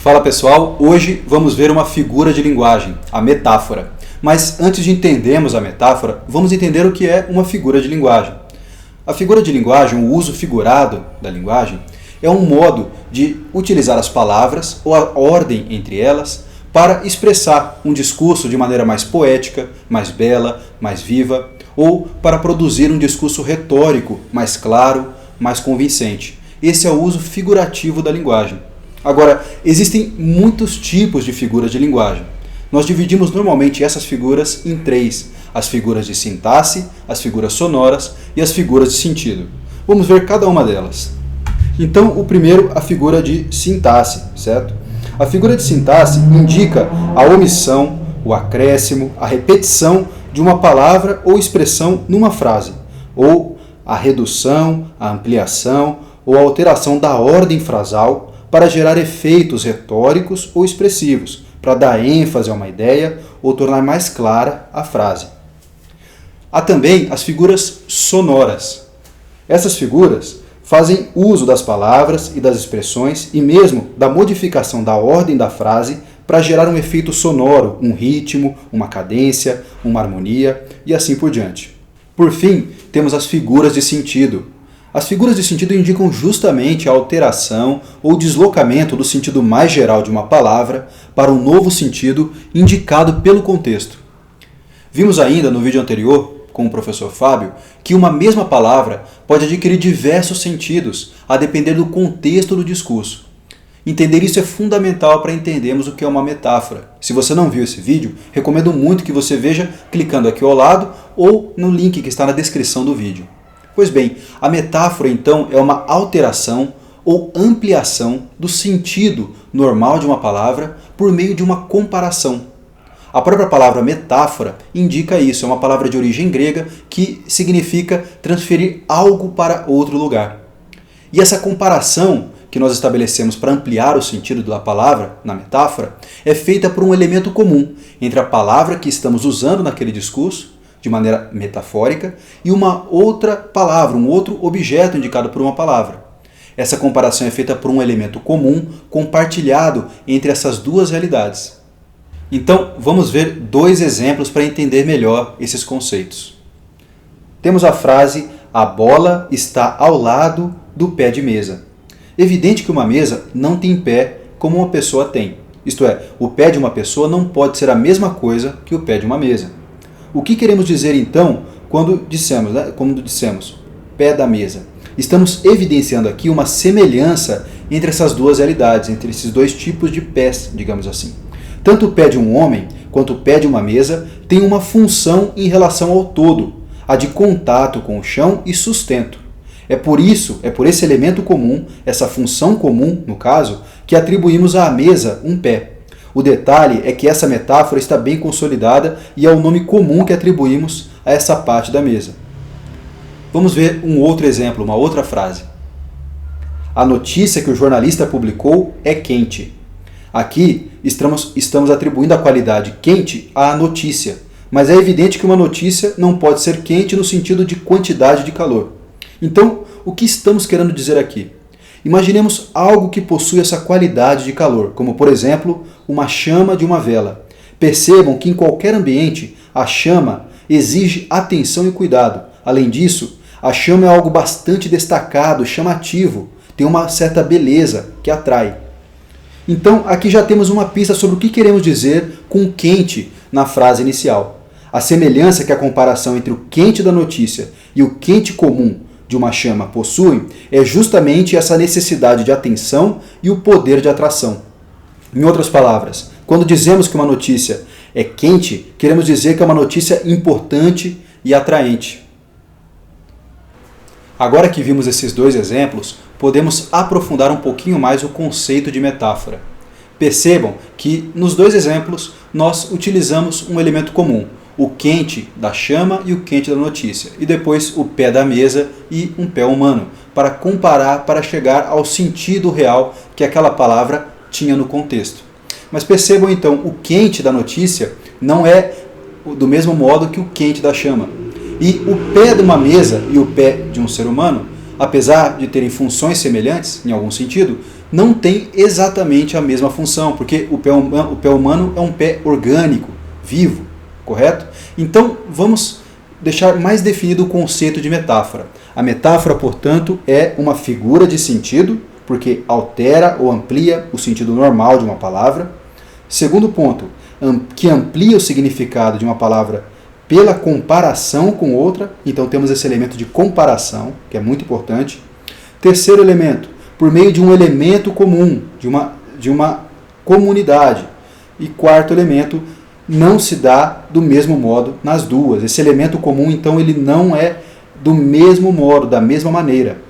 Fala pessoal, hoje vamos ver uma figura de linguagem, a metáfora. Mas antes de entendermos a metáfora, vamos entender o que é uma figura de linguagem. A figura de linguagem, o uso figurado da linguagem, é um modo de utilizar as palavras ou a ordem entre elas para expressar um discurso de maneira mais poética, mais bela, mais viva, ou para produzir um discurso retórico mais claro, mais convincente. Esse é o uso figurativo da linguagem. Agora, existem muitos tipos de figuras de linguagem. Nós dividimos normalmente essas figuras em três: as figuras de sintaxe, as figuras sonoras e as figuras de sentido. Vamos ver cada uma delas. Então, o primeiro, a figura de sintaxe, certo? A figura de sintaxe indica a omissão, o acréscimo, a repetição de uma palavra ou expressão numa frase, ou a redução, a ampliação ou a alteração da ordem frasal para gerar efeitos retóricos ou expressivos, para dar ênfase a uma ideia ou tornar mais clara a frase. Há também as figuras sonoras. Essas figuras fazem uso das palavras e das expressões e mesmo da modificação da ordem da frase para gerar um efeito sonoro, um ritmo, uma cadência, uma harmonia e assim por diante. Por fim, temos as figuras de sentido. As figuras de sentido indicam justamente a alteração ou deslocamento do sentido mais geral de uma palavra para um novo sentido indicado pelo contexto. Vimos ainda no vídeo anterior, com o professor Fábio, que uma mesma palavra pode adquirir diversos sentidos, a depender do contexto do discurso. Entender isso é fundamental para entendermos o que é uma metáfora. Se você não viu esse vídeo, recomendo muito que você veja clicando aqui ao lado ou no link que está na descrição do vídeo. Pois bem, a metáfora então é uma alteração ou ampliação do sentido normal de uma palavra por meio de uma comparação. A própria palavra metáfora indica isso, é uma palavra de origem grega que significa transferir algo para outro lugar. E essa comparação que nós estabelecemos para ampliar o sentido da palavra na metáfora é feita por um elemento comum entre a palavra que estamos usando naquele discurso, de maneira metafórica, e uma outra palavra, um outro objeto indicado por uma palavra. Essa comparação é feita por um elemento comum compartilhado entre essas duas realidades. Então, vamos ver dois exemplos para entender melhor esses conceitos. Temos a frase: a bola está ao lado do pé de mesa. Evidente que uma mesa não tem pé como uma pessoa tem. Isto é, o pé de uma pessoa não pode ser a mesma coisa que o pé de uma mesa. O que queremos dizer então quando dissemos pé da mesa? Estamos evidenciando aqui uma semelhança entre essas duas realidades, entre esses dois tipos de pés, digamos assim. Tanto o pé de um homem quanto o pé de uma mesa têm uma função em relação ao todo, a de contato com o chão e sustento. É por esse elemento comum, essa função comum, no caso, que atribuímos à mesa um pé. O detalhe é que essa metáfora está bem consolidada e é o nome comum que atribuímos a essa parte da mesa. Vamos ver um outro exemplo, uma outra frase. A notícia que o jornalista publicou é quente. Aqui estamos atribuindo a qualidade quente à notícia, mas é evidente que uma notícia não pode ser quente no sentido de quantidade de calor. Então, o que estamos querendo dizer aqui? Imaginemos algo que possui essa qualidade de calor, como por exemplo, uma chama de uma vela. Percebam que em qualquer ambiente, a chama exige atenção e cuidado. Além disso, a chama é algo bastante destacado, chamativo, tem uma certa beleza que atrai. Então, aqui já temos uma pista sobre o que queremos dizer com quente na frase inicial. A semelhança que a comparação entre o quente da notícia e o quente comum de uma chama possuem é justamente essa necessidade de atenção e o poder de atração. Em outras palavras, quando dizemos que uma notícia é quente, queremos dizer que é uma notícia importante e atraente. Agora que vimos esses dois exemplos, podemos aprofundar um pouquinho mais o conceito de metáfora. Percebam que nos dois exemplos nós utilizamos um elemento comum, o quente da chama e o quente da notícia, e depois o pé da mesa e um pé humano, para comparar, para chegar ao sentido real que aquela palavra tinha no contexto. Mas percebam então, o quente da notícia não é do mesmo modo que o quente da chama. E o pé de uma mesa e o pé de um ser humano apesar de terem funções semelhantes, em algum sentido, não têm exatamente a mesma função, porque o pé humano é um pé orgânico, vivo, correto? Então, vamos deixar mais definido o conceito de metáfora. A metáfora, portanto, é uma figura de sentido, porque altera ou amplia o sentido normal de uma palavra. Segundo ponto, que amplia o significado de uma palavra pela comparação com outra. Então temos esse elemento de comparação, que é muito importante. Terceiro elemento, por meio de um elemento comum, de uma comunidade. E quarto elemento, não se dá do mesmo modo nas duas. Esse elemento comum, então, ele não é do mesmo modo, da mesma maneira.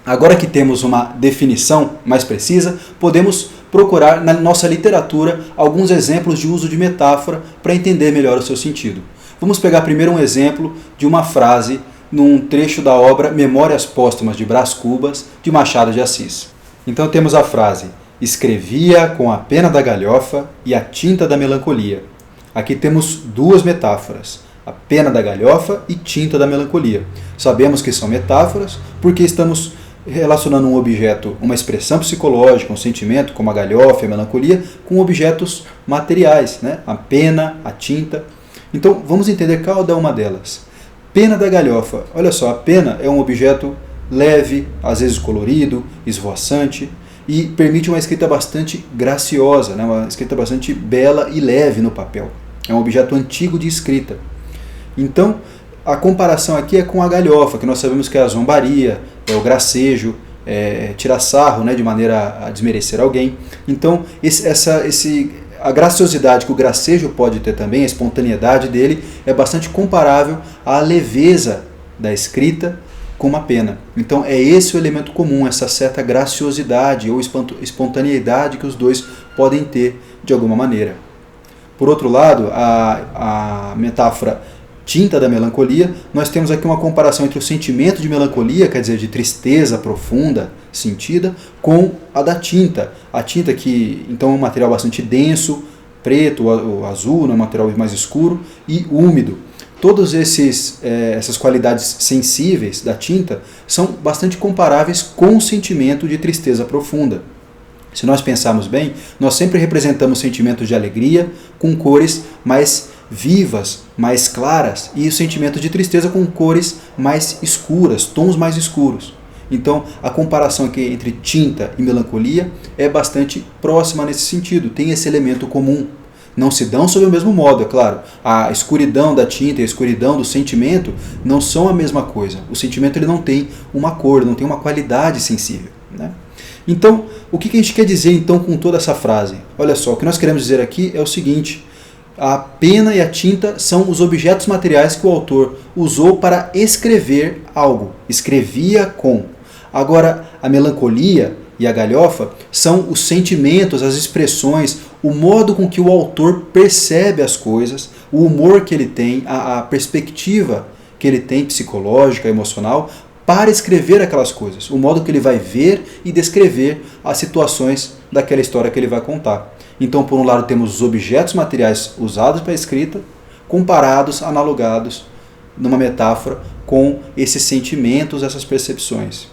Agora que temos uma definição mais precisa, podemos procurar na nossa literatura alguns exemplos de uso de metáfora para entender melhor o seu sentido. Vamos pegar primeiro um exemplo de uma frase num trecho da obra Memórias Póstumas de Brás Cubas, de Machado de Assis. Então temos a frase: escrevia com a pena da galhofa e a tinta da melancolia. Aqui temos duas metáforas, a pena da galhofa e tinta da melancolia. Sabemos que são metáforas porque estamos relacionando um objeto, uma expressão psicológica, um sentimento, como a galhofa e a melancolia, com objetos materiais, né? A pena, a tinta. Então, vamos entender cada uma delas. Pena da galhofa. Olha só, a pena é um objeto leve, às vezes colorido, esvoaçante, e permite uma escrita bastante graciosa, né? Uma escrita bastante bela e leve no papel. É um objeto antigo de escrita. Então, a comparação aqui é com a galhofa, que nós sabemos que é a zombaria, é o gracejo, tirar sarro, né, de maneira a desmerecer alguém. Então, a graciosidade que o gracejo pode ter também, a espontaneidade dele, é bastante comparável à leveza da escrita com uma pena. Então, é esse o elemento comum, essa certa graciosidade ou espontaneidade que os dois podem ter de alguma maneira. Por outro lado, a metáfora tinta da melancolia, nós temos aqui uma comparação entre o sentimento de melancolia, quer dizer, de tristeza profunda, sentida, com a da tinta. A tinta que, então, é um material bastante denso, preto ou azul, né, um material mais escuro e úmido. Todas essas qualidades sensíveis da tinta são bastante comparáveis com o sentimento de tristeza profunda. Se nós pensarmos bem, nós sempre representamos sentimentos de alegria com cores mais vivas, mais claras, e o sentimento de tristeza com cores mais escuras, tons mais escuros. Então, a comparação aqui entre tinta e melancolia é bastante próxima nesse sentido, tem esse elemento comum. Não se dão sob o mesmo modo, é claro. A escuridão da tinta e a escuridão do sentimento não são a mesma coisa. O sentimento ele não tem uma cor, não tem uma qualidade sensível, né? Então, o que a gente quer dizer então com toda essa frase? Olha só, o que nós queremos dizer aqui é o seguinte: a pena e a tinta são os objetos materiais que o autor usou para escrever algo. Escrevia com. Agora, a melancolia e a galhofa são os sentimentos, as expressões, o modo com que o autor percebe as coisas, o humor que ele tem, a perspectiva que ele tem psicológica, emocional, para escrever aquelas coisas, o modo que ele vai ver e descrever as situações daquela história que ele vai contar. Então, por um lado, temos os objetos materiais usados para a escrita, comparados, analogados, numa metáfora, com esses sentimentos, essas percepções.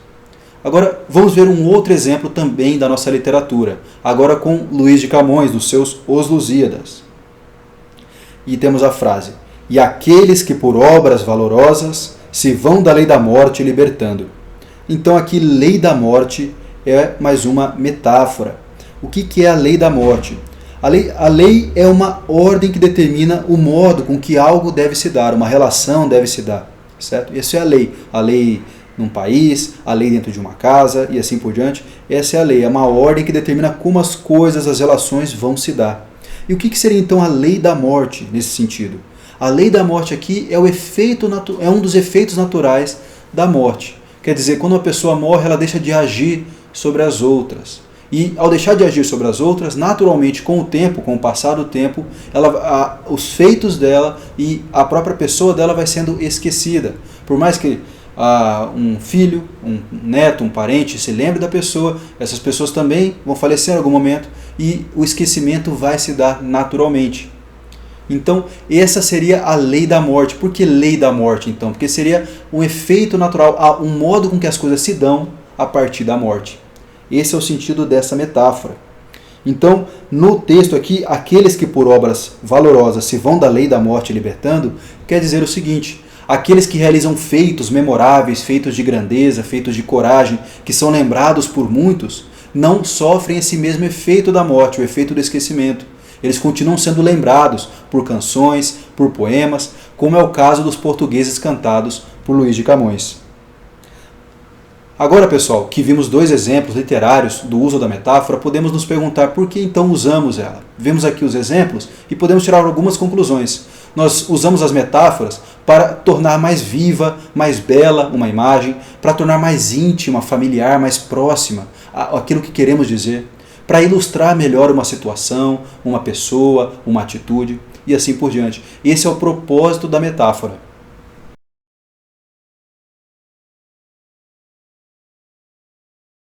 Agora, vamos ver um outro exemplo também da nossa literatura, agora com Luís de Camões, nos seus Os Lusíadas. E temos a frase: e aqueles que por obras valorosas se vão da lei da morte libertando. Então aqui, lei da morte é mais uma metáfora. O que é a lei da morte? A lei é uma ordem que determina o modo com que algo deve se dar, uma relação deve se dar, certo? Essa é a lei. A lei num país, a lei dentro de uma casa e assim por diante. Essa é a lei, é uma ordem que determina como as coisas, as relações vão se dar. E o que seria então a lei da morte nesse sentido? A lei da morte aqui é um dos efeitos naturais da morte. Quer dizer, quando uma pessoa morre, ela deixa de agir sobre as outras. E ao deixar de agir sobre as outras, naturalmente, com o tempo, com o passar do tempo, os feitos dela e a própria pessoa dela vai sendo esquecida. Por mais que um filho, um neto, um parente se lembre da pessoa, essas pessoas também vão falecer em algum momento e o esquecimento vai se dar naturalmente. Então, essa seria a lei da morte. Por que lei da morte, então? Porque seria um efeito natural, um modo com que as coisas se dão a partir da morte. Esse é o sentido dessa metáfora. Então, no texto aqui, aqueles que por obras valorosas se vão da lei da morte libertando, quer dizer o seguinte: aqueles que realizam feitos memoráveis, feitos de grandeza, feitos de coragem, que são lembrados por muitos, não sofrem esse mesmo efeito da morte, o efeito do esquecimento. Eles continuam sendo lembrados por canções, por poemas, como é o caso dos portugueses cantados por Luís de Camões. Agora, pessoal, que vimos 2 exemplos literários do uso da metáfora, podemos nos perguntar por que então usamos ela. Vemos aqui os exemplos e podemos tirar algumas conclusões. Nós usamos as metáforas para tornar mais viva, mais bela uma imagem, para tornar mais íntima, familiar, mais próxima aquilo que queremos dizer, para ilustrar melhor uma situação, uma pessoa, uma atitude e assim por diante. Esse é o propósito da metáfora.